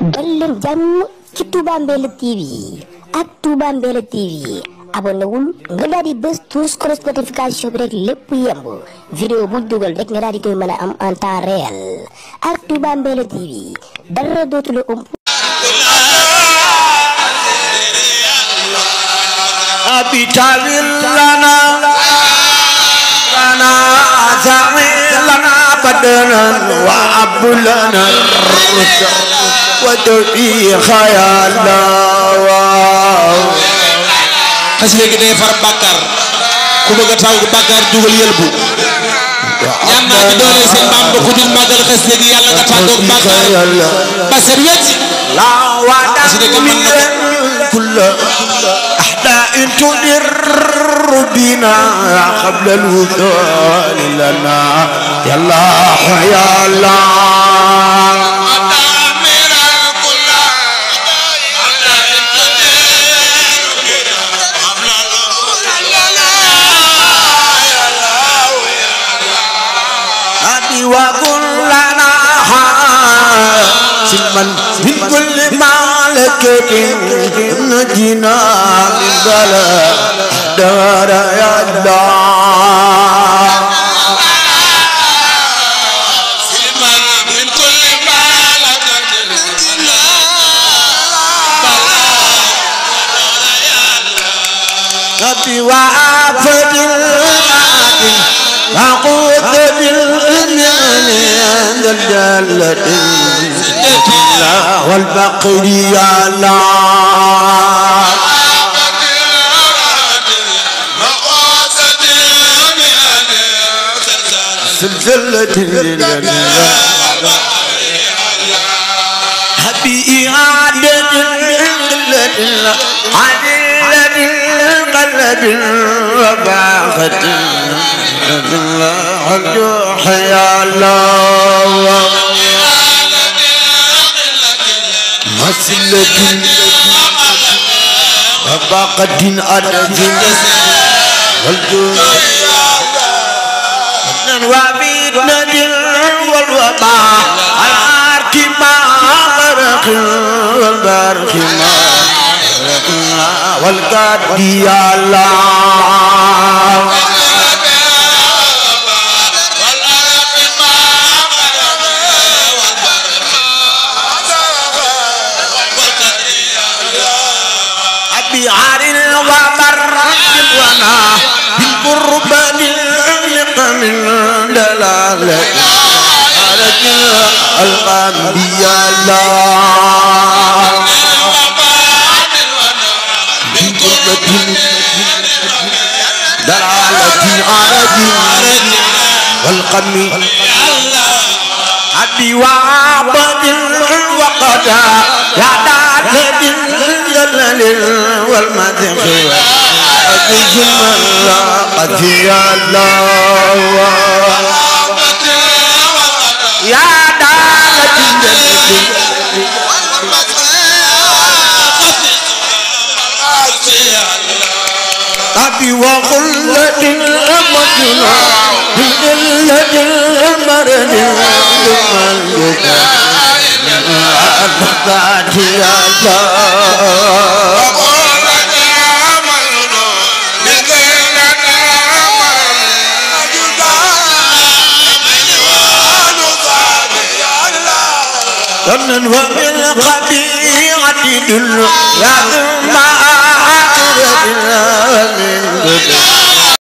dal leen jàmm ci Touba Mbella TV ak Touba Mbella TV abonné wul nga daal di bës tous notification bi rek lépp yemb vidéo bu dugal rek nga daal di koy mën a am en temps réel ak Touba Mbella TV dara dootu la abitawil lana lana azamil lana badanan wa abulana wa dobi khayala xas léegi day far bàkkaar ku bëgg a tàggu bàkkaar dugal yëlbu ñaan naa ci doole seen maam ba ku dul màggal xas léegi yàlla nga tàggoog bàkkaar ba set wecc la wa كل أحداء تدر بنا قبل الوصول لنا يا الله يا الله وقل لنا سلما من كل مالك نجينا من بلاء دار يا الله سلما من كل مالك نجينا نبي وعافد المعادن وقوت بالإيمان عند الجلة والبقر يا الله سلسلة هبي إعادة القلة عدلة القلب وباغة الجوح يا الله مسلة وباقة أرض والجوع وبيدنا والوباء العارك ما غرق والبرق ما والقد يا الله بعار وبر وانا بالقربان لقم دلالة على القلب يا الله بالقربان دلالة على والقم عبي وعبد وقدا يا داد بالجلال والمدح أجزم الله قد يا الله يا داد بالجلال أبي وقلة المجنى بالإلة المرد الملك أبقات يا الله ومن وبالخبيعة دل يا ذم